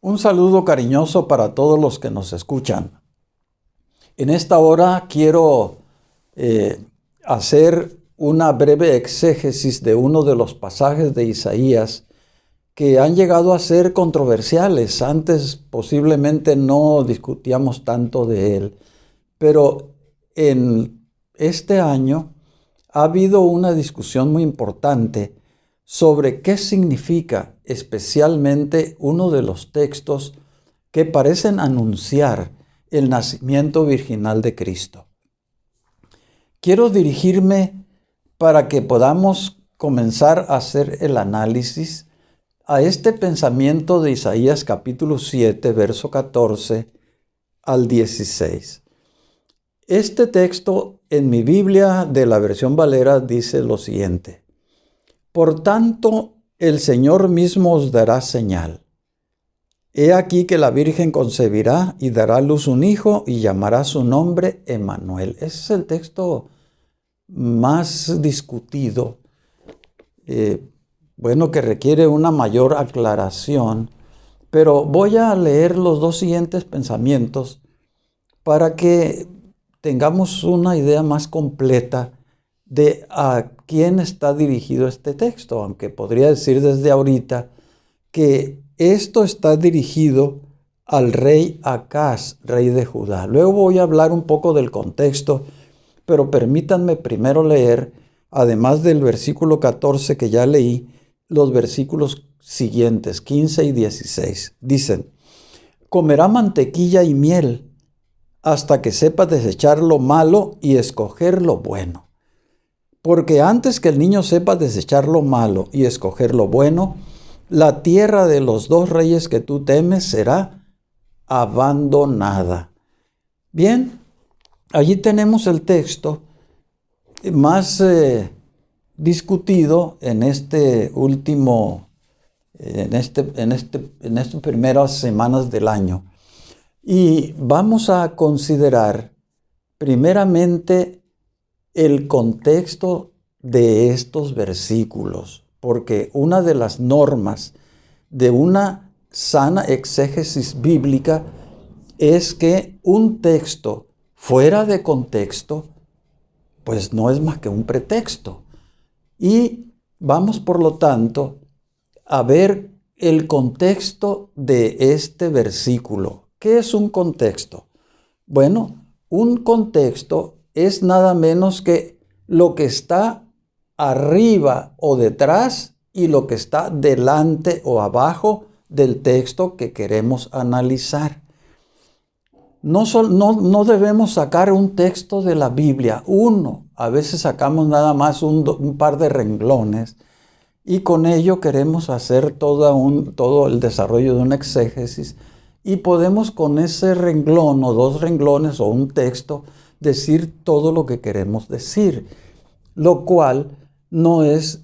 Un saludo cariñoso para todos los que nos escuchan. En esta hora quiero hacer una breve exégesis de uno de los pasajes de Isaías que han llegado a ser controversiales. Antes posiblemente no discutíamos tanto de él, pero en este año ha habido una discusión muy importante sobre qué significa especialmente uno de los textos que parecen anunciar el nacimiento virginal de Cristo. Quiero dirigirme para que podamos comenzar a hacer el análisis a este pensamiento de Isaías capítulo 7, verso 14 al 16. Este texto en mi Biblia de la versión Valera dice lo siguiente: Por tanto, el Señor mismo os dará señal. He aquí que la Virgen concebirá y dará a luz un hijo y llamará su nombre Emmanuel. Ese es el texto más discutido, que requiere una mayor aclaración, pero voy a leer los dos siguientes pensamientos para que tengamos una idea más completa de a quién está dirigido este texto, aunque podría decir desde ahorita que esto está dirigido al rey Acaz, rey de Judá. Luego voy a hablar un poco del contexto, pero permítanme primero leer, además del versículo 14 que ya leí, los versículos siguientes, 15 y 16. Dicen: comerá mantequilla y miel hasta que sepa desechar lo malo y escoger lo bueno. Porque antes que el niño sepa desechar lo malo y escoger lo bueno, la tierra de los dos reyes que tú temes será abandonada. Bien, allí tenemos el texto más discutido en estas primeras semanas del año. Y vamos a considerar primeramente el contexto de estos versículos, porque una de las normas de una sana exégesis bíblica es que un texto fuera de contexto, pues no es más que un pretexto. Y vamos, por lo tanto, a ver el contexto de este versículo. ¿Qué es un contexto? Bueno, un contexto es nada menos que lo que está arriba o detrás y lo que está delante o abajo del texto que queremos analizar. No debemos sacar un texto de la Biblia, uno. A veces sacamos nada más un par de renglones y con ello queremos hacer todo el desarrollo de una exégesis y podemos con ese renglón o dos renglones o un texto decir todo lo que queremos decir, lo cual no es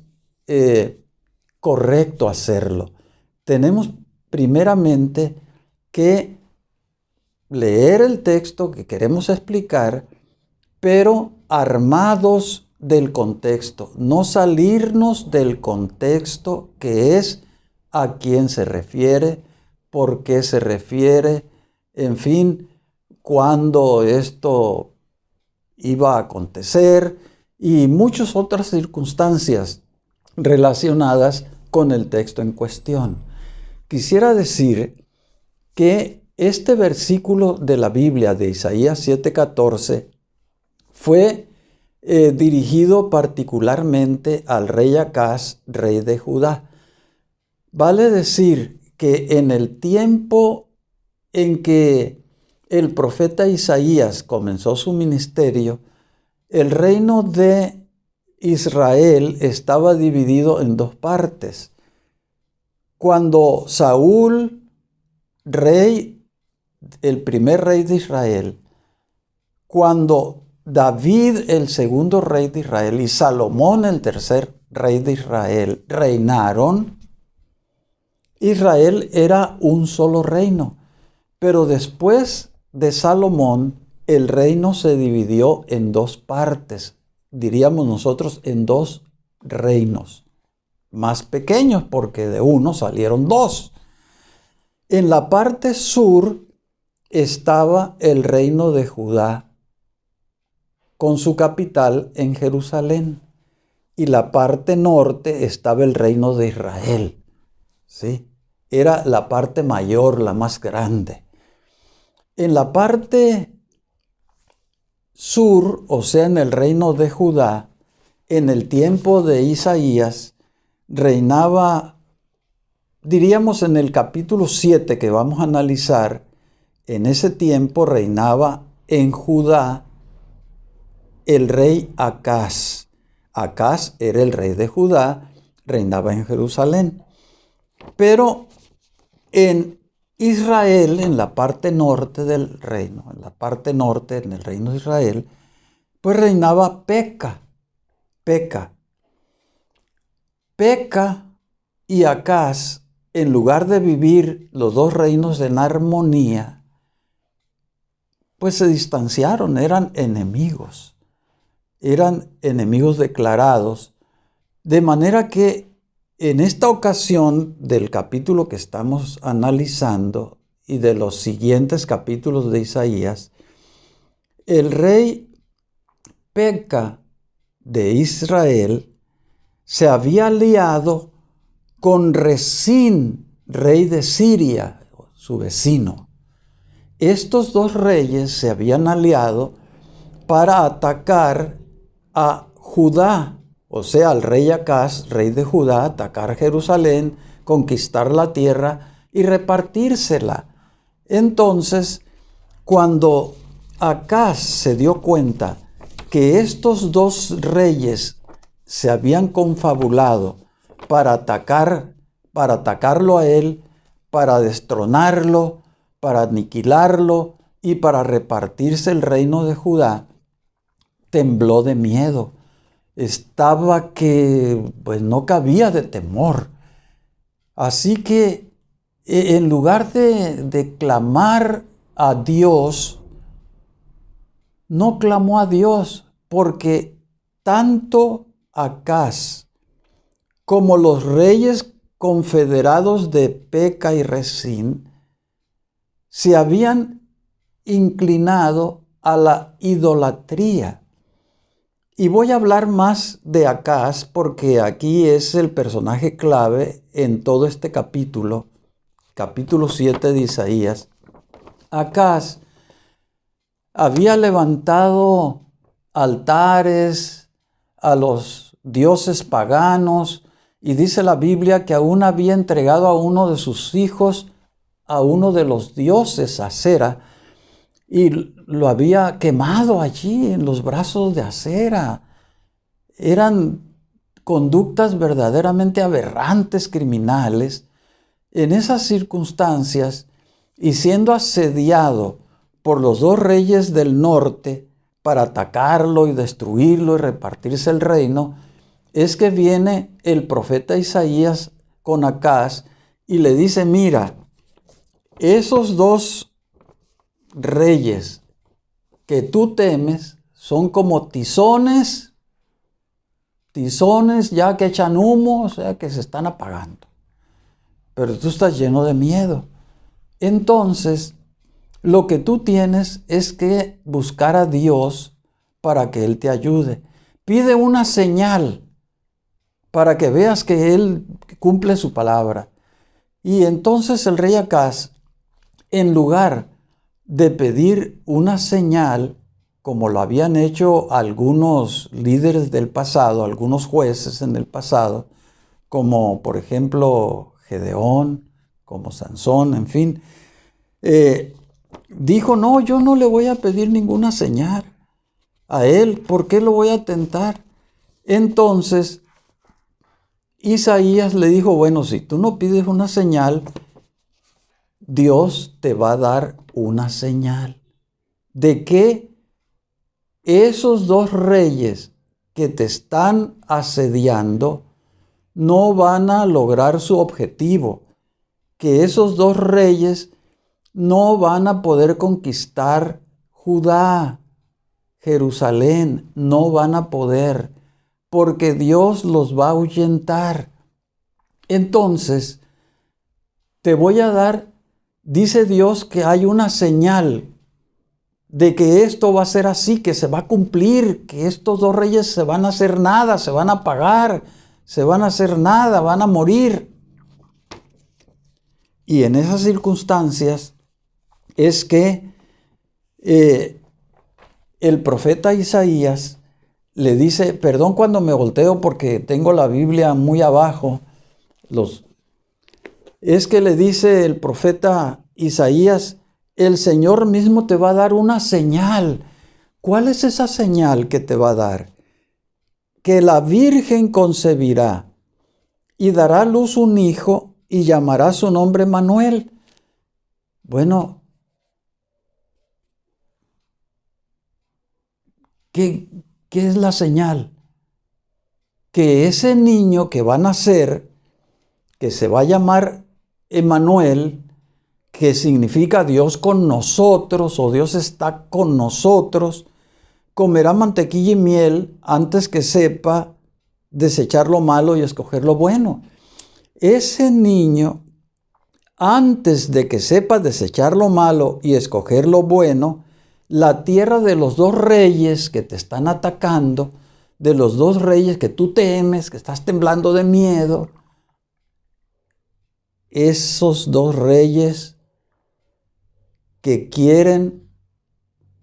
correcto hacerlo. Tenemos primeramente que leer el texto que queremos explicar, pero armados del contexto, no salirnos del contexto, que es a quién se refiere, por qué se refiere, en fin, cuándo esto iba a acontecer y muchas otras circunstancias relacionadas con el texto en cuestión. Quisiera decir que este versículo de la Biblia de Isaías 7:14 fue dirigido particularmente al rey Acaz, rey de Judá. Vale decir que en el tiempo en que el profeta Isaías comenzó su ministerio, el reino de Israel estaba dividido en dos partes. Cuando Saúl, el primer rey de Israel, cuando David, el segundo rey de Israel, y Salomón, el tercer rey de Israel, reinaron, Israel era un solo reino. Pero después de Salomón, el reino se dividió en dos partes, diríamos nosotros en dos reinos más pequeños, porque de uno salieron dos. En la parte sur estaba el reino de Judá, con su capital en Jerusalén. Y la parte norte estaba el reino de Israel. ¿Sí? Era la parte mayor, la más grande. En la parte sur, o sea, en el reino de Judá, en el tiempo de Isaías, reinaba, diríamos en el capítulo 7 que vamos a analizar, en ese tiempo reinaba en Judá el rey Acaz. Acaz era el rey de Judá, reinaba en Jerusalén. Pero en Israel, en la parte norte del reino, en la parte norte, en el reino de Israel, pues reinaba Peca. Peca y Acaz, en lugar de vivir los dos reinos en armonía, pues se distanciaron, eran enemigos declarados, de manera que en esta ocasión del capítulo que estamos analizando y de los siguientes capítulos de Isaías, el rey Peca de Israel se había aliado con Resín, rey de Siria, su vecino. Estos dos reyes se habían aliado para atacar a Judá, o sea, al rey Acaz, rey de Judá, atacar Jerusalén, conquistar la tierra y repartírsela. Entonces, cuando Acaz se dio cuenta que estos dos reyes se habían confabulado para atacarlo a él, para destronarlo, para aniquilarlo y para repartirse el reino de Judá, tembló de miedo. Estaba que pues no cabía de temor. Así que en lugar de clamar a Dios, no clamó a Dios, porque tanto Acaz como los reyes confederados de Peca y Resín se habían inclinado a la idolatría. Y voy a hablar más de Acaz porque aquí es el personaje clave en todo este capítulo 7 de Isaías. Acaz había levantado altares a los dioses paganos y dice la Biblia que aún había entregado a uno de sus hijos a uno de los dioses, Acera, y lo había quemado allí en los brazos de Acera. Eran conductas verdaderamente aberrantes, criminales. En esas circunstancias, y siendo asediado por los dos reyes del norte para atacarlo y destruirlo y repartirse el reino, es que viene el profeta Isaías con Acaz y le dice: mira, esos dos reyes que tú temes son como tizones ya que echan humo, o sea que se están apagando. Pero tú estás lleno de miedo. Entonces, lo que tú tienes es que buscar a Dios para que Él te ayude. Pide una señal para que veas que Él cumple su palabra. Y entonces el rey Acaz, en lugar de pedir una señal, como lo habían hecho algunos líderes del pasado, algunos jueces en el pasado, como por ejemplo Gedeón, como Sansón, en fin, dijo: no, yo no le voy a pedir ninguna señal a él, ¿por qué lo voy a tentar? Entonces Isaías le dijo: bueno, si tú no pides una señal, Dios te va a dar una señal de que esos dos reyes que te están asediando no van a lograr su objetivo, que esos dos reyes no van a poder conquistar Judá, Jerusalén, no van a poder, porque Dios los va a ahuyentar. Entonces, te voy a dar dice Dios que hay una señal de que esto va a ser así, que se va a cumplir, que estos dos reyes se van a hacer nada, se van a apagar, se van a hacer nada, van a morir. Y en esas circunstancias es que el profeta Isaías le dice, perdón cuando me volteo porque tengo la Biblia muy abajo, es que le dice el profeta Isaías, el Señor mismo te va a dar una señal. ¿Cuál es esa señal que te va a dar? Que la Virgen concebirá y dará a luz un hijo y llamará su nombre Manuel. Bueno, ¿qué es la señal? Que ese niño que va a nacer, que se va a llamar Emmanuel, que significa Dios con nosotros o Dios está con nosotros, comerá mantequilla y miel antes que sepa desechar lo malo y escoger lo bueno. Ese niño, antes de que sepa desechar lo malo y escoger lo bueno, la tierra de los dos reyes que te están atacando, de los dos reyes que tú temes, que estás temblando de miedo, esos dos reyes que quieren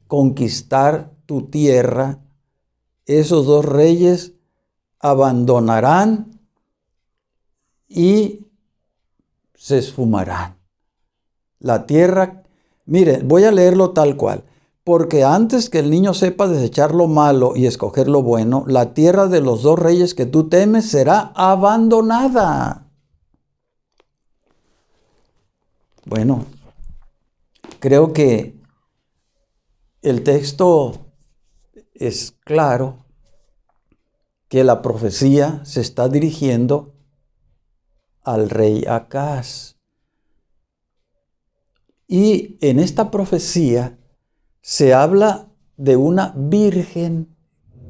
conquistar tu tierra, esos dos reyes abandonarán y se esfumarán. La tierra, mire, voy a leerlo tal cual. Porque antes que el niño sepa desechar lo malo y escoger lo bueno, la tierra de los dos reyes que tú temes será abandonada. Bueno, creo que el texto es claro que la profecía se está dirigiendo al rey Acaz. Y en esta profecía se habla de una virgen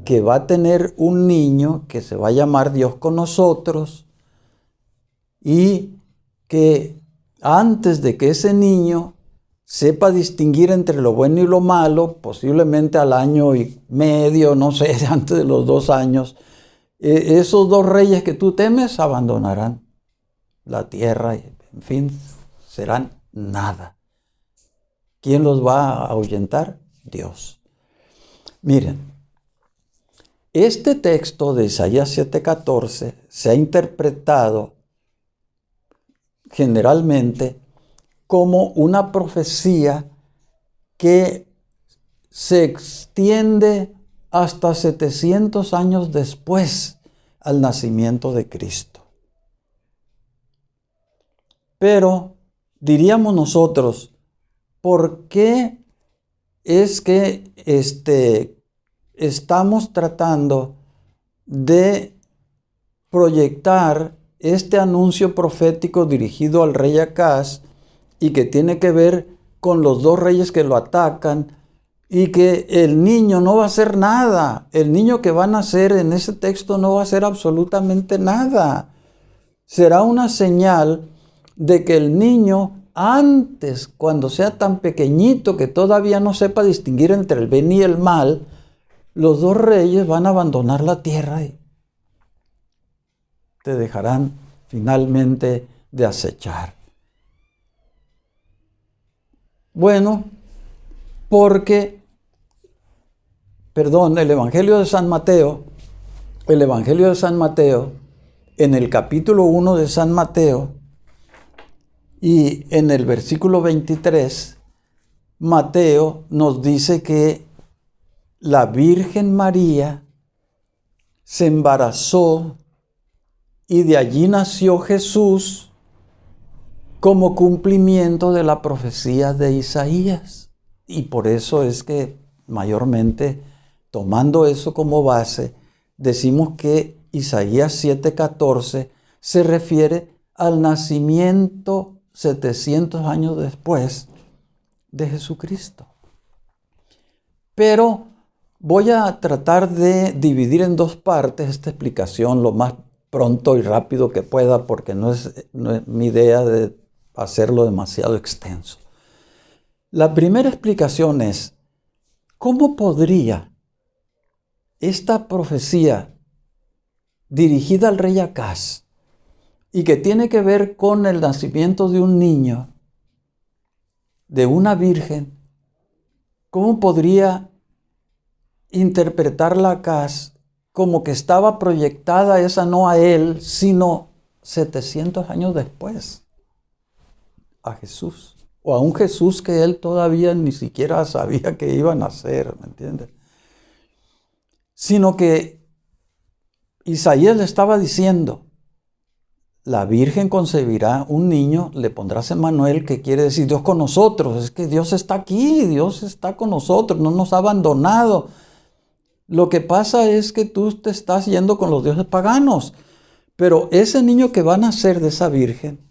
que va a tener un niño que se va a llamar Dios con nosotros y que antes de que ese niño sepa distinguir entre lo bueno y lo malo, posiblemente al año y medio, no sé, antes de los 2 años, esos dos reyes que tú temes abandonarán la tierra y, en fin, serán nada. ¿Quién los va a ahuyentar? Dios. Miren, este texto de Isaías 7:14 se ha interpretado generalmente como una profecía que se extiende hasta 700 años después al nacimiento de Cristo. Pero diríamos nosotros, ¿por qué es que estamos tratando de proyectar este anuncio profético dirigido al rey Acaz y que tiene que ver con los dos reyes que lo atacan y que el niño no va a hacer nada? El niño que va a nacer en ese texto no va a hacer absolutamente nada. Será una señal de que el niño antes, cuando sea tan pequeñito que todavía no sepa distinguir entre el bien y el mal, los dos reyes van a abandonar la tierra y te dejarán finalmente de acechar. Bueno, porque, el Evangelio de San Mateo, en el capítulo 1 de San Mateo y en el versículo 23, Mateo nos dice que la Virgen María se embarazó y de allí nació Jesús como cumplimiento de la profecía de Isaías. Y por eso es que mayormente, tomando eso como base, decimos que Isaías 7:14 se refiere al nacimiento 700 años después de Jesucristo. Pero voy a tratar de dividir en 2 partes esta explicación lo más pronto y rápido que pueda, porque no es mi idea de hacerlo demasiado extenso. La primera explicación es, ¿cómo podría esta profecía dirigida al rey Acaz y que tiene que ver con el nacimiento de un niño, de una virgen, cómo podría interpretarla Acaz como que estaba proyectada esa no a él, sino 700 años después, a Jesús? O a un Jesús que él todavía ni siquiera sabía que iba a nacer, ¿me entiendes? Sino que Isaías le estaba diciendo, la Virgen concebirá un niño, le pondrás Emmanuel, que quiere decir Dios con nosotros. Es que Dios está aquí, Dios está con nosotros, no nos ha abandonado. Lo que pasa es que tú te estás yendo con los dioses paganos. Pero ese niño que va a nacer de esa Virgen,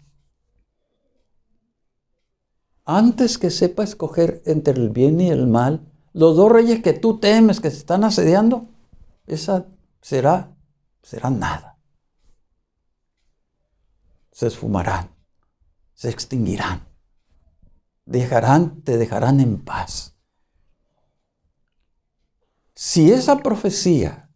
antes que sepa escoger entre el bien y el mal, los dos reyes que tú temes, que se están asediando, esa será nada. Se esfumarán, se extinguirán, te dejarán en paz. Si esa profecía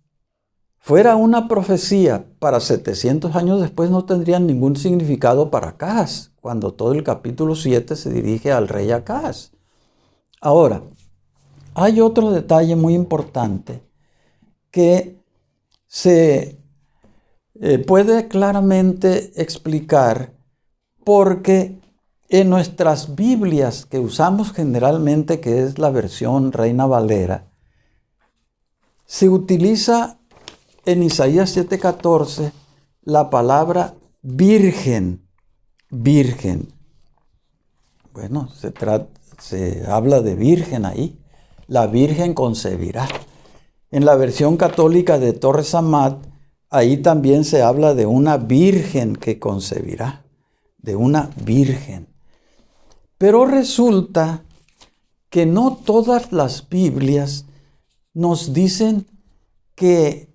fuera una profecía para 700 años después, no tendría ningún significado para Acaz, cuando todo el capítulo 7 se dirige al rey Acaz. Ahora, hay otro detalle muy importante que se puede claramente explicar porque en nuestras Biblias que usamos generalmente, que es la versión Reina Valera, se utiliza en Isaías 7:14 la palabra virgen. Virgen. Bueno, se habla de virgen ahí. La virgen concebirá. En la versión católica de Torres Amat, ahí también se habla de una virgen que concebirá, de una virgen. Pero resulta que no todas las Biblias nos dicen que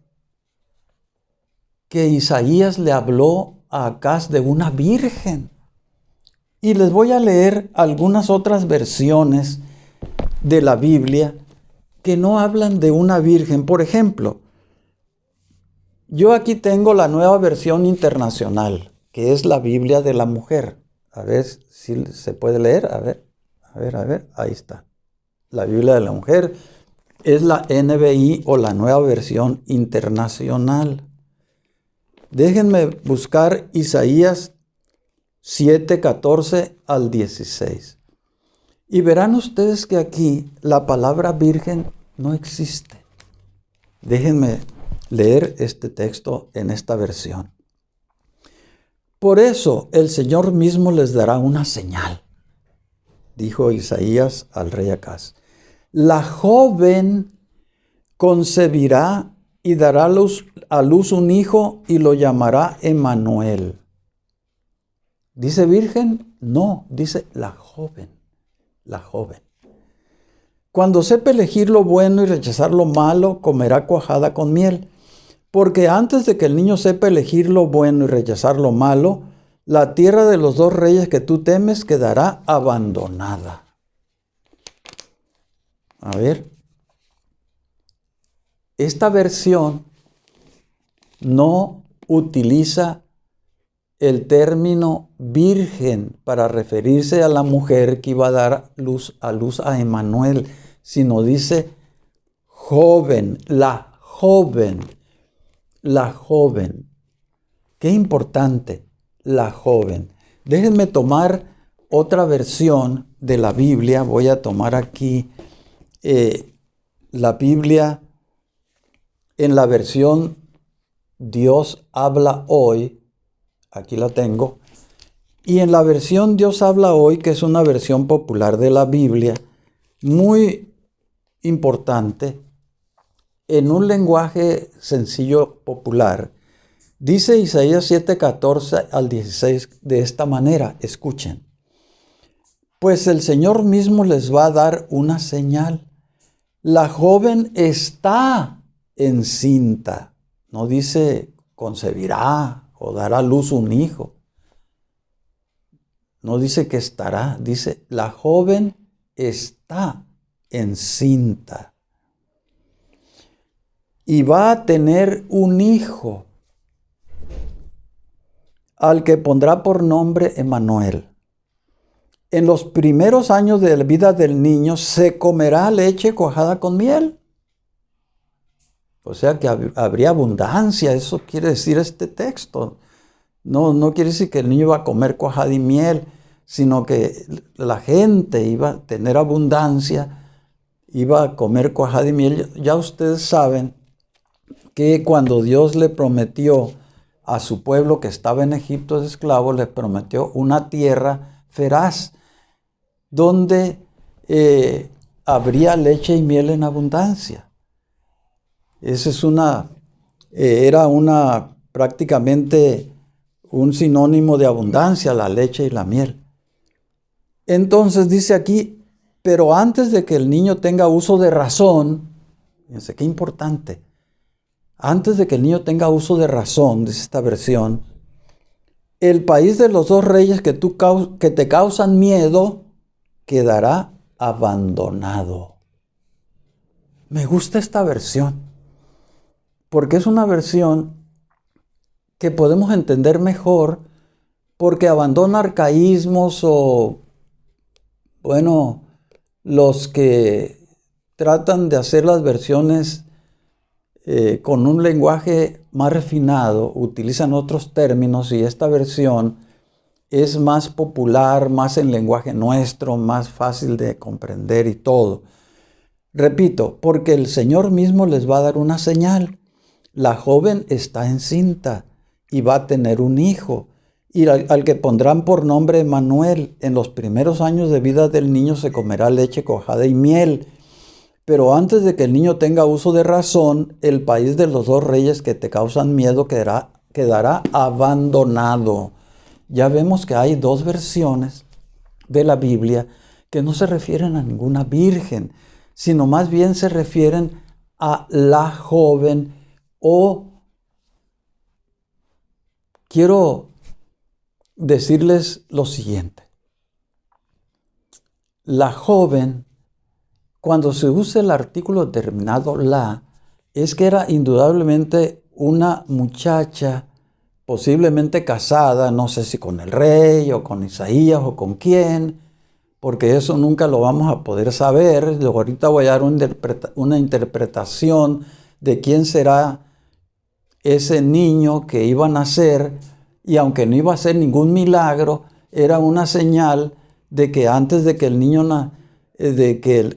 Isaías le habló a Acaz de una virgen. Y les voy a leer algunas otras versiones de la Biblia que no hablan de una virgen. Por ejemplo, yo aquí tengo la Nueva Versión Internacional, que es la Biblia de la mujer. A ver si se puede leer. A ver. Ahí está. La Biblia de la mujer es la NBI o la Nueva Versión Internacional. Déjenme buscar Isaías 7:14 al 16. Y verán ustedes que aquí la palabra virgen no existe. Déjenme leer este texto en esta versión. Por eso el Señor mismo les dará una señal, dijo Isaías al rey Acaz. La joven concebirá y dará a luz un hijo y lo llamará Emmanuel. ¿Dice virgen? No, dice la joven. La joven. Cuando sepa elegir lo bueno y rechazar lo malo, comerá cuajada con miel. Porque antes de que el niño sepa elegir lo bueno y rechazar lo malo, la tierra de los dos reyes que tú temes quedará abandonada. A ver. Esta versión no utiliza el término virgen para referirse a la mujer que iba a dar a luz a Emmanuel, sino dice joven, la joven. La joven. Qué importante, la joven. Déjenme tomar otra versión de la Biblia. Voy a tomar aquí la Biblia en la versión Dios habla hoy. Aquí la tengo. Y en la versión Dios habla hoy, que es una versión popular de la Biblia, muy importante, en un lenguaje sencillo popular, dice Isaías 7:14 al 16 de esta manera. Escuchen. Pues el Señor mismo les va a dar una señal. La joven está encinta. No dice concebirá o dará a luz un hijo. No dice que estará, dice la joven está encinta. Y va a tener un hijo, al que pondrá por nombre Emmanuel. En los primeros años de la vida del niño se comerá leche cuajada con miel. O sea que habría abundancia, eso quiere decir este texto. No quiere decir que el niño iba a comer cuajada y miel, sino que la gente iba a tener abundancia, iba a comer cuajada y miel. Ya ustedes saben que cuando Dios le prometió a su pueblo que estaba en Egipto de esclavo, le prometió una tierra feraz, donde habría leche y miel en abundancia. Esa es era prácticamente un sinónimo de abundancia, la leche y la miel. Entonces dice aquí, pero antes de que el niño tenga uso de razón, fíjense qué importante, antes de que el niño tenga uso de razón, dice esta versión, el país de los dos reyes que te causan miedo quedará abandonado. Me gusta esta versión, porque es una versión que podemos entender mejor, porque abandona arcaísmos o, los que tratan de hacer las versiones con un lenguaje más refinado, utilizan otros términos, y esta versión es más popular, más en lenguaje nuestro, más fácil de comprender y todo. Repito, porque el Señor mismo les va a dar una señal. La joven está encinta y va a tener un hijo, y al que pondrán por nombre Emmanuel. En los primeros años de vida del niño se comerá leche cuajada y miel. Pero antes de que el niño tenga uso de razón, el país de los dos reyes que te causan miedo quedará abandonado. Ya vemos que hay dos versiones de la Biblia que no se refieren a ninguna virgen, sino más bien se refieren a la joven. O quiero decirles lo siguiente. La joven, cuando se usa el artículo determinado la, es que era indudablemente una muchacha posiblemente casada, no sé si con el rey o con Isaías o con quién, porque eso nunca lo vamos a poder saber. Yo ahorita voy a dar una interpretación de quién será ese niño que iba a nacer, y aunque no iba a ser ningún milagro, era una señal de que antes de que el niño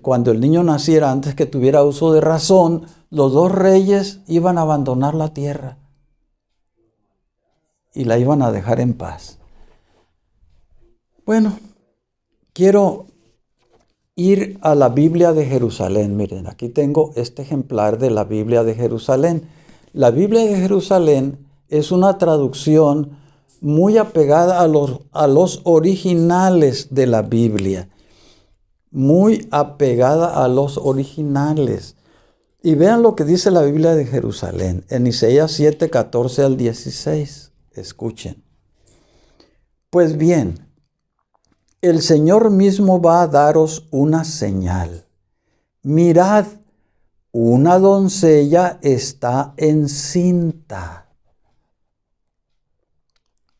cuando el niño naciera, antes que tuviera uso de razón, los dos reyes iban a abandonar la tierra y la iban a dejar en paz. Bueno, quiero ir a la Biblia de Jerusalén. Miren, aquí tengo este ejemplar de la Biblia de Jerusalén. La Biblia de Jerusalén es una traducción muy apegada a los originales de la Biblia. Muy apegada a los originales. Y vean lo que dice la Biblia de Jerusalén en Isaías 7, 14 al 16. Escuchen. Pues bien, el Señor mismo va a daros una señal. Mirad, una doncella está encinta.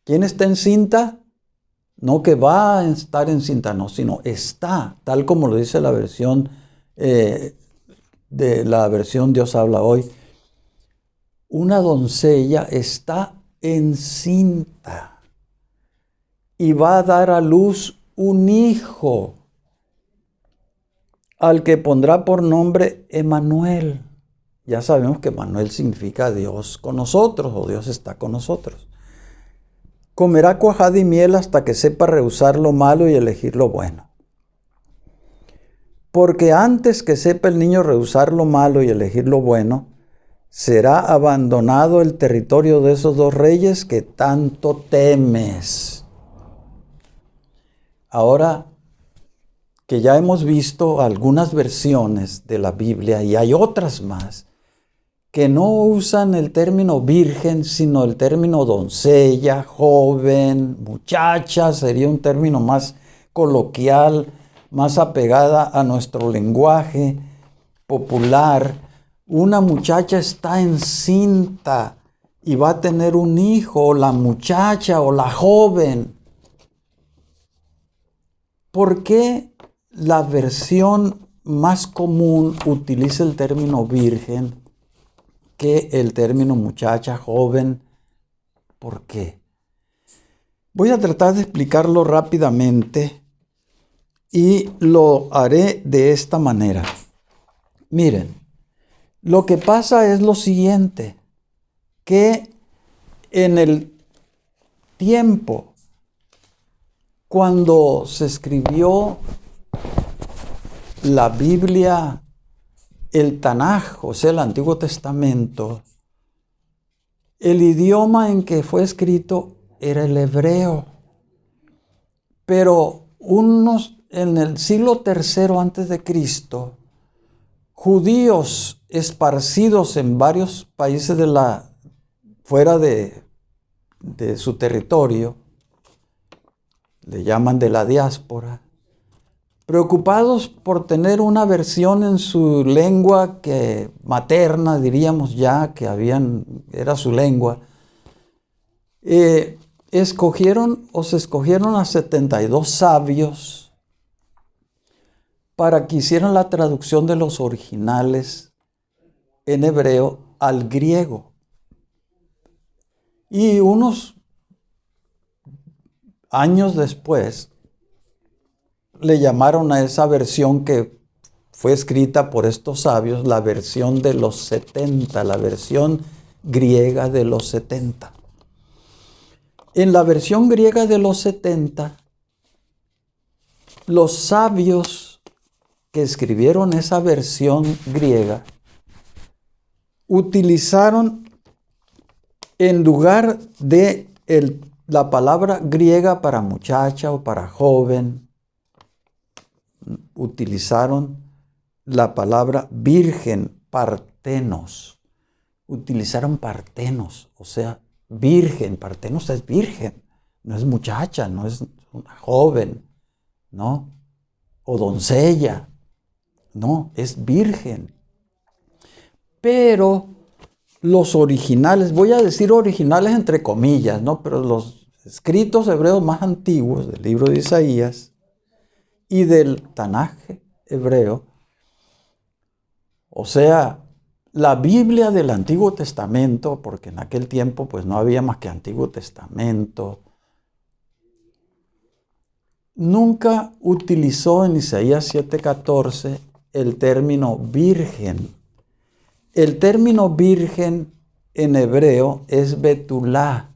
¿Quién está encinta? No que va a estar encinta, no, sino está, tal como lo dice la versión Dios habla hoy. Una doncella está encinta y va a dar a luz un hijo, al que pondrá por nombre Emmanuel. Ya sabemos que Emmanuel significa Dios con nosotros, o Dios está con nosotros. Comerá cuajada y miel hasta que sepa rehusar lo malo y elegir lo bueno. Porque antes que sepa el niño rehusar lo malo y elegir lo bueno, será abandonado el territorio de esos dos reyes que tanto temes. Ahora que ya hemos visto algunas versiones de la Biblia, y hay otras más, que no usan el término virgen, sino el término doncella, joven, muchacha, sería un término más coloquial, más apegada a nuestro lenguaje popular. Una muchacha está encinta y va a tener un hijo, o la muchacha o la joven. ¿Por qué la versión más común utiliza el término virgen que el término muchacha, joven? ¿Por qué? Voy a tratar de explicarlo rápidamente y lo haré de esta manera. Miren, lo que pasa es lo siguiente, que en el tiempo cuando se escribió la Biblia, el Tanaj, o sea, el Antiguo Testamento, el idioma en que fue escrito era el hebreo. Pero en el siglo III antes de Cristo, judíos esparcidos en varios países fuera de su territorio, le llaman de la diáspora, preocupados por tener una versión en su lengua materna, diríamos ya, era su lengua, se escogieron a 72 sabios para que hicieran la traducción de los originales en hebreo al griego. Y unos años después le llamaron a esa versión que fue escrita por estos sabios la versión de los 70, la versión griega de los 70. En la versión griega de los 70, los sabios que escribieron esa versión griega utilizaron, en lugar de la palabra griega para muchacha o para joven, utilizaron la palabra virgen, partenos. Utilizaron partenos, o sea, virgen. Partenos es virgen, no es muchacha, no es una joven, ¿no? O doncella, no, es virgen. Pero los originales, voy a decir originales entre comillas, ¿no? Pero los escritos hebreos más antiguos del libro de Isaías y del Tanaj hebreo, o sea, la Biblia del Antiguo Testamento, porque en aquel tiempo pues no había más que Antiguo Testamento, nunca utilizó en Isaías 7:14 el término virgen. El término virgen en hebreo es betulá,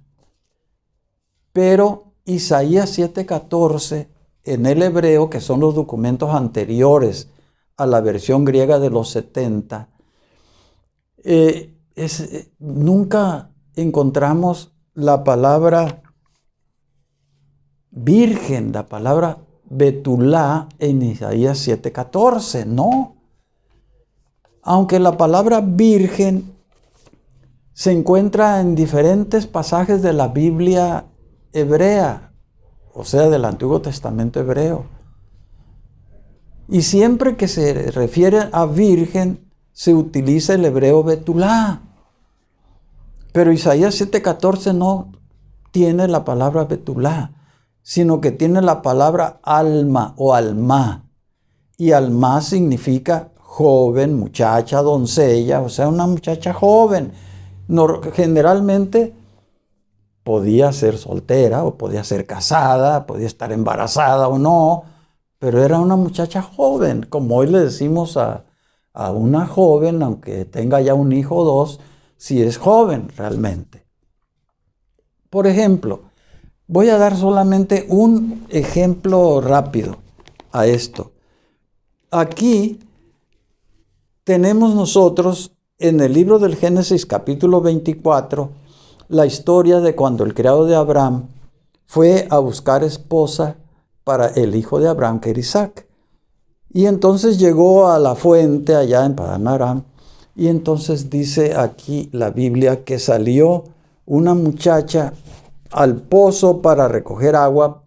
pero Isaías 7:14 en el hebreo, que son los documentos anteriores a la versión griega de los 70, nunca encontramos la palabra virgen, la palabra betulá en Isaías 7:14, no. Aunque la palabra virgen se encuentra en diferentes pasajes de la Biblia hebrea, o sea, del Antiguo Testamento hebreo. Y siempre que se refiere a virgen, se utiliza el hebreo betulá. Pero Isaías 7:14 no tiene la palabra betulá, sino que tiene la palabra alma o alma. Y alma significa joven, muchacha, doncella, o sea, una muchacha joven. Generalmente podía ser soltera o podía ser casada, podía estar embarazada o no, pero era una muchacha joven, como hoy le decimos a una joven, aunque tenga ya un hijo o dos, si es joven realmente. Por ejemplo, voy a dar solamente un ejemplo rápido a esto. Aquí tenemos nosotros en el libro del Génesis capítulo 24 la historia de cuando el criado de Abraham fue a buscar esposa para el hijo de Abraham, que era Isaac. Y entonces llegó a la fuente allá en Padán Aram Y entonces dice aquí la Biblia que salió una muchacha al pozo para recoger agua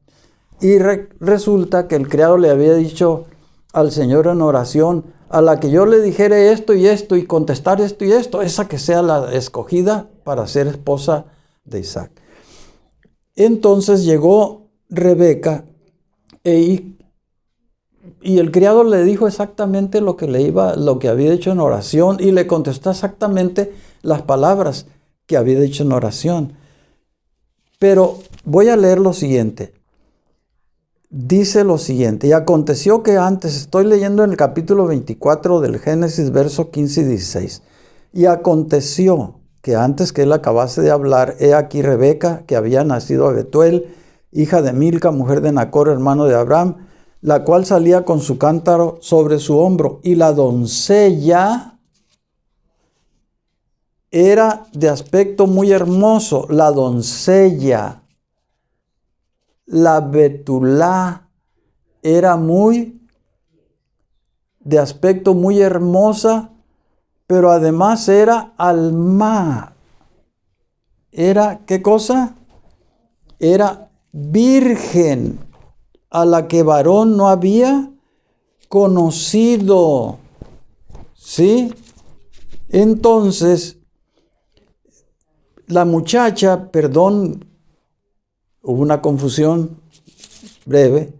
y resulta que el criado le había dicho al Señor en oración: a la que yo le dijere esto y contestar esto y esto, esa que sea la escogida para ser esposa de Isaac. Entonces llegó Rebeca y el criado le dijo exactamente lo que había dicho en oración, y le contestó exactamente las palabras que había dicho en oración. Pero voy a leer lo siguiente. Dice lo siguiente: y aconteció que antes, estoy leyendo en el capítulo 24 del Génesis, versos 15 y 16. Y aconteció que antes que él acabase de hablar, he aquí Rebeca, que había nacido a Betuel, hija de Milca, mujer de Nacor, hermano de Abraham, la cual salía con su cántaro sobre su hombro. Y la doncella era de aspecto muy hermoso. La doncella, la Betulá, era de aspecto muy hermosa, pero además era alma. ¿Era qué cosa? Era virgen, a la que varón no había conocido. ¿Sí? Entonces, la muchacha, perdón, hubo una confusión breve.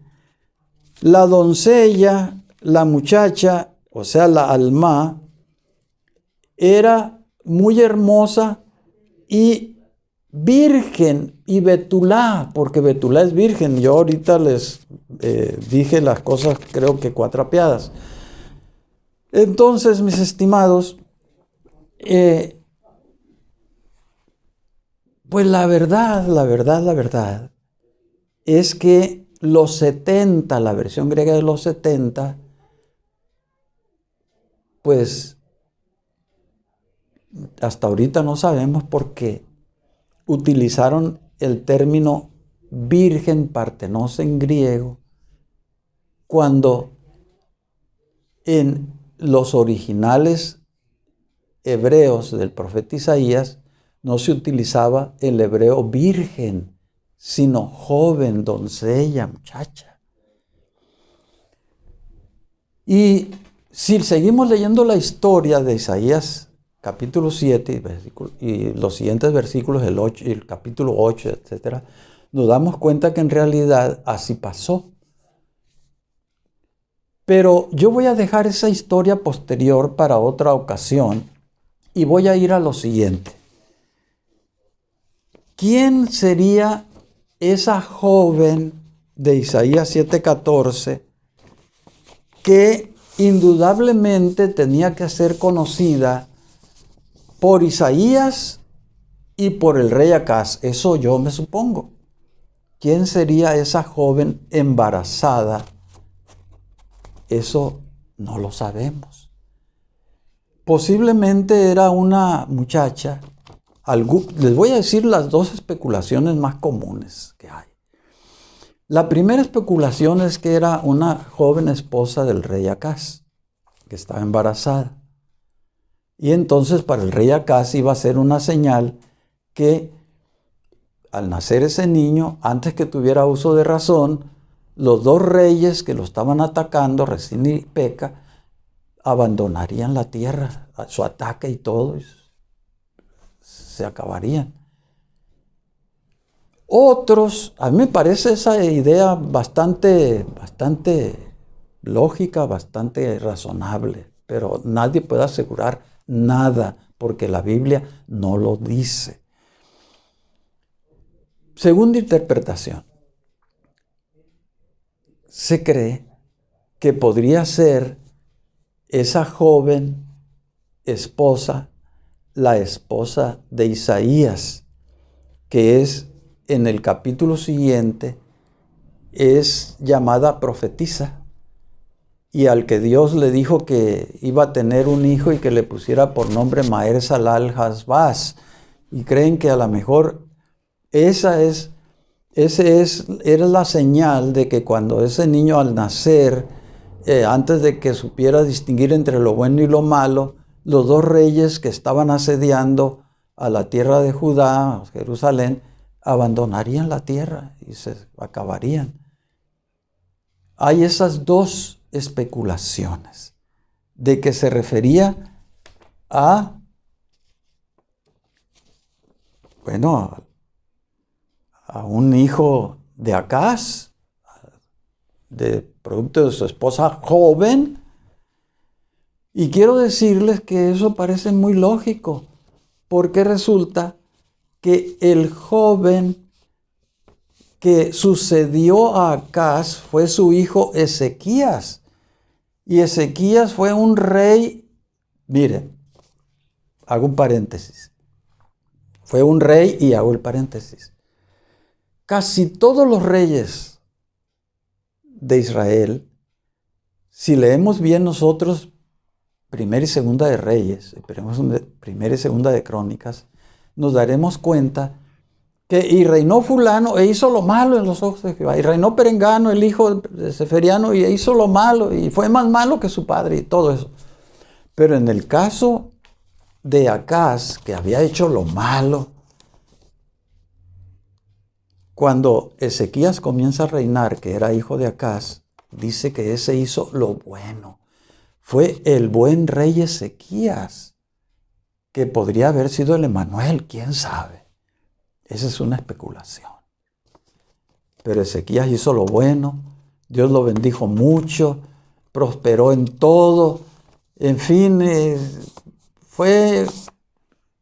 La doncella, la muchacha, o sea, la alma, era muy hermosa y virgen, y Betulá, porque Betulá es virgen. Yo ahorita les dije las cosas, creo que cuatrapeadas. Entonces, mis estimados, pues la verdad es que los 70, la versión griega de los 70, pues hasta ahorita no sabemos por qué utilizaron el término virgen partenos en griego, cuando en los originales hebreos del profeta Isaías no se utilizaba el hebreo virgen, sino joven, doncella, muchacha. Y si seguimos leyendo la historia de Isaías capítulo 7 y los siguientes versículos, el capítulo 8, etc., nos damos cuenta que en realidad así pasó. Pero yo voy a dejar esa historia posterior para otra ocasión y voy a ir a lo siguiente. ¿Quién sería esa joven de Isaías 7:14 que indudablemente tenía que ser conocida por Isaías y por el rey Acaz? Eso yo me supongo. ¿Quién sería esa joven embarazada? Eso no lo sabemos. Posiblemente era una muchacha. Les voy a decir las dos especulaciones más comunes que hay. La primera especulación es que era una joven esposa del rey Acaz, que estaba embarazada. Y entonces para el rey Acaz iba a ser una señal que al nacer ese niño, antes que tuviera uso de razón, los dos reyes que lo estaban atacando, Resín y Peca, abandonarían la tierra, su ataque y todo, y se acabarían. Otros, a mí me parece esa idea bastante lógica, bastante razonable, pero nadie puede asegurar nada porque la Biblia no lo dice. Segunda interpretación, se cree que podría ser esa joven esposa, la esposa de Isaías, que es en el capítulo siguiente, es llamada profetisa, y al que Dios le dijo que iba a tener un hijo y que le pusiera por nombre Maher-Shalal-Hasbaz, y creen que a lo mejor era la señal de que cuando ese niño al nacer, antes de que supiera distinguir entre lo bueno y lo malo, los dos reyes que estaban asediando a la tierra de Judá, Jerusalén, abandonarían la tierra y se acabarían. Hay esas dos especulaciones de que se refería a un hijo de Acaz, de producto de su esposa joven. Y quiero decirles que eso parece muy lógico, porque resulta que el joven que sucedió a Acaz fue su hijo Ezequías. Y Ezequías fue un rey, miren, hago un paréntesis. Fue un rey y hago el paréntesis. Casi todos los reyes de Israel, si leemos bien nosotros Primera y Segunda de Reyes, Primera y Segunda de Crónicas, nos daremos cuenta que y reinó fulano e hizo lo malo en los ojos de Jehová, y reinó Perengano, el hijo de Seferiano, y hizo lo malo, y fue más malo que su padre, y todo eso. Pero en el caso de Acaz, que había hecho lo malo, cuando Ezequías comienza a reinar, que era hijo de Acaz, dice que ese hizo lo bueno. Fue el buen rey Ezequías, que podría haber sido el Emanuel, quién sabe. Esa es una especulación. Pero Ezequías hizo lo bueno, Dios lo bendijo mucho, prosperó en todo, en fin, fue,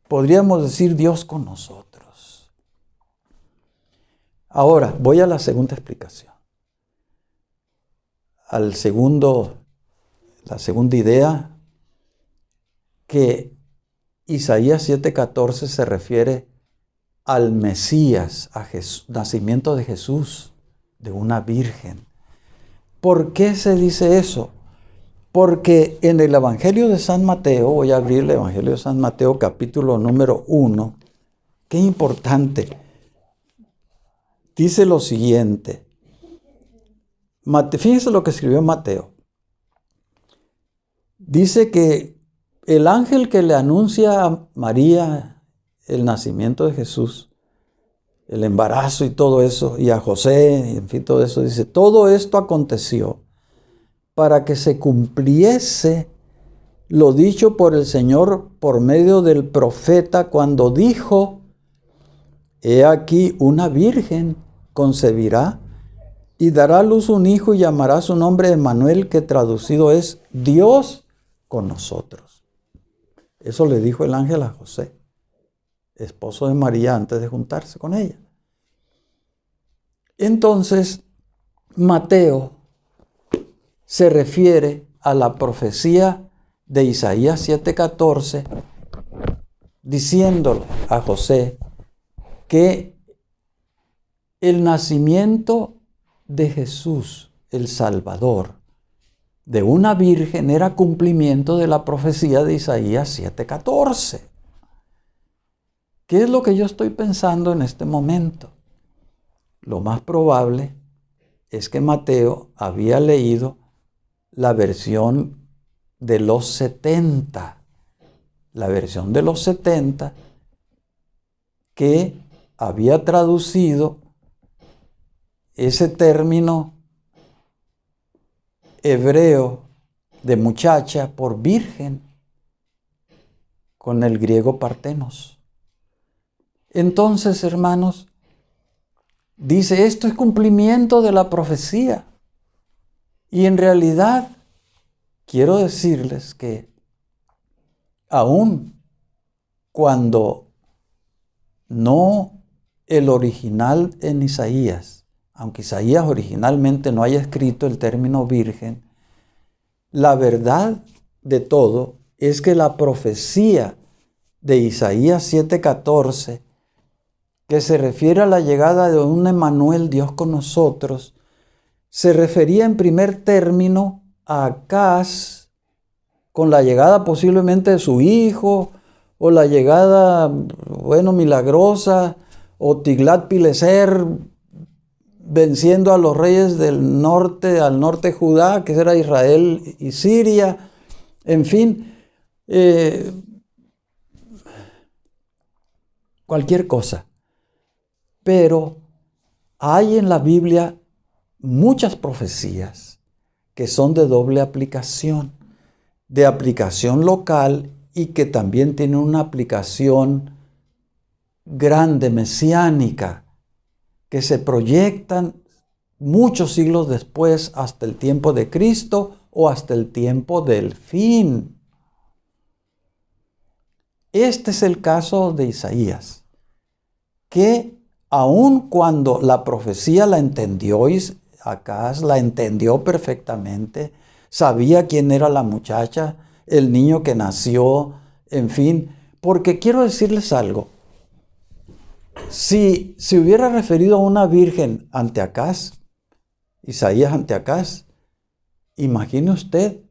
podríamos decir, Dios con nosotros. Ahora, voy a la segunda explicación. La segunda idea, que Isaías 7:14 se refiere al Mesías, a nacimiento de Jesús, de una virgen. ¿Por qué se dice eso? Porque en el Evangelio de San Mateo, voy a abrir el Evangelio de San Mateo, capítulo número 1, qué importante. Dice lo siguiente. Fíjense lo que escribió Mateo. Dice que el ángel que le anuncia a María el nacimiento de Jesús, el embarazo y todo eso, y a José, y en fin, todo eso, dice, todo esto aconteció para que se cumpliese lo dicho por el Señor por medio del profeta cuando dijo, he aquí una virgen concebirá y dará a luz un hijo y llamará su nombre Emmanuel, que traducido es Dios con nosotros. Eso le dijo el ángel a José, esposo de María, antes de juntarse con ella. Entonces, Mateo se refiere a la profecía de Isaías 7:14, diciéndole a José que el nacimiento de Jesús, el Salvador, de una virgen era cumplimiento de la profecía de Isaías 7:14. ¿Qué es lo que yo estoy pensando en este momento? Lo más probable es que Mateo había leído la versión de los 70. La versión de los 70 que había traducido ese término hebreo de muchacha por virgen con el griego partenos. Entonces, hermanos, dice, esto es cumplimiento de la profecía. Y en realidad, quiero decirles que aun cuando no el original en Isaías, aunque Isaías originalmente no haya escrito el término virgen, la verdad de todo es que la profecía de Isaías 7:14, que se refiere a la llegada de un Emmanuel, Dios con nosotros, se refería en primer término a Acaz, con la llegada posiblemente de su hijo, o la llegada, milagrosa, o Tiglat-Pileser venciendo a los reyes del norte, al norte de Judá, que era Israel y Siria, en fin. cualquier cosa. Pero hay en la Biblia muchas profecías que son de doble aplicación, de aplicación local y que también tienen una aplicación grande, mesiánica, que se proyectan muchos siglos después hasta el tiempo de Cristo o hasta el tiempo del fin. Este es el caso de Isaías, que aun cuando la profecía la entendió, Acaz la entendió perfectamente, sabía quién era la muchacha, el niño que nació, en fin, porque quiero decirles algo. Si se hubiera referido a una virgen ante Acaz, Isaías ante Acaz, imagine usted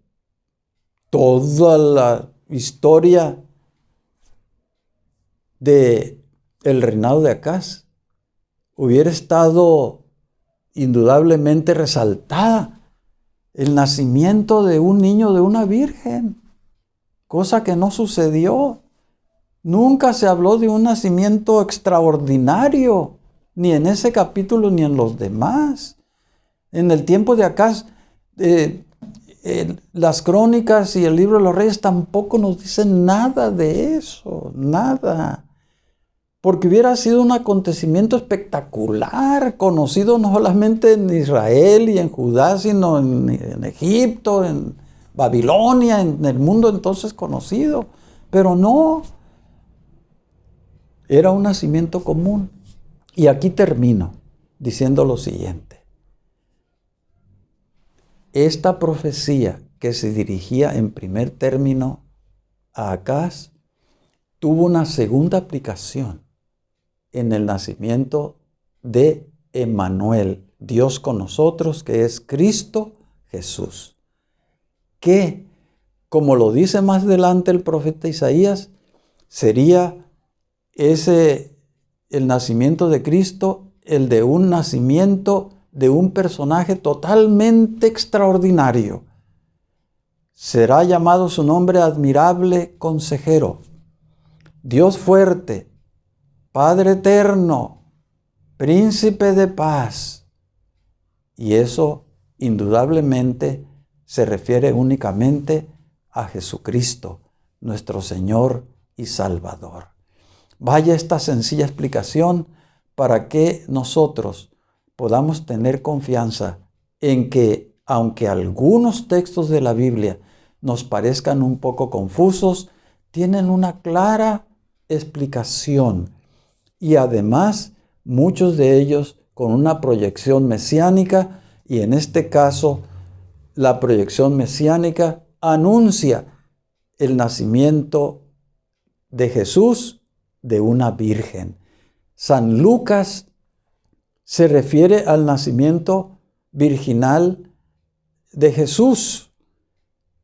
toda la historia del reinado de Acaz. Hubiera estado indudablemente resaltada el nacimiento de un niño de una virgen, cosa que no sucedió. Nunca se habló de un nacimiento extraordinario, ni en ese capítulo ni en los demás. En el tiempo de Acaz, las crónicas y el libro de los reyes tampoco nos dicen nada de eso, nada. Porque hubiera sido un acontecimiento espectacular, conocido no solamente en Israel y en Judá, sino en Egipto, en Babilonia, en el mundo entonces conocido. Pero no, era un nacimiento común. Y aquí termino diciendo lo siguiente. Esta profecía que se dirigía en primer término a Acaz tuvo una segunda aplicación en el nacimiento de Emmanuel, Dios con nosotros, que es Cristo Jesús, que, como lo dice más adelante el profeta Isaías, sería el nacimiento de Cristo, el de un nacimiento de un personaje totalmente extraordinario. Será llamado su nombre admirable consejero, Dios fuerte, Padre eterno, príncipe de paz. Y eso indudablemente se refiere únicamente a Jesucristo, nuestro Señor y Salvador. Vaya esta sencilla explicación para que nosotros podamos tener confianza en que, aunque algunos textos de la Biblia nos parezcan un poco confusos, tienen una clara explicación. Y además, muchos de ellos con una proyección mesiánica, y en este caso, la proyección mesiánica anuncia el nacimiento de Jesús de una virgen. San Lucas se refiere al nacimiento virginal de Jesús,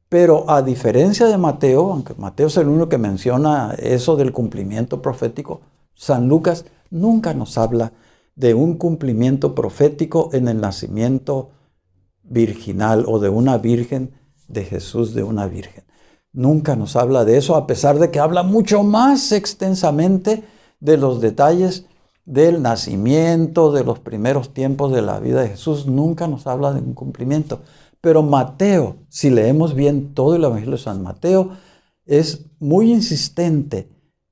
pero a diferencia de Mateo, aunque Mateo es el único que menciona eso del cumplimiento profético, San Lucas nunca nos habla de un cumplimiento profético en el nacimiento virginal o de una virgen, de Jesús de una virgen. Nunca nos habla de eso, a pesar de que habla mucho más extensamente de los detalles del nacimiento, de los primeros tiempos de la vida de Jesús. Nunca nos habla de un cumplimiento. Pero Mateo, si leemos bien todo el Evangelio de San Mateo, es muy insistente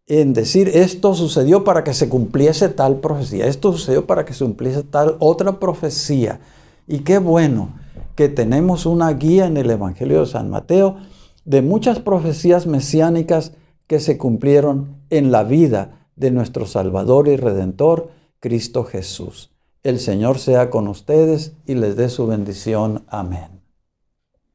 en decir esto sucedió para que se cumpliese tal profecía, esto sucedió para que se cumpliese tal otra profecía. Y qué bueno que tenemos una guía en el Evangelio de San Mateo de muchas profecías mesiánicas que se cumplieron en la vida de nuestro Salvador y Redentor, Cristo Jesús. El Señor sea con ustedes y les dé su bendición. Amén.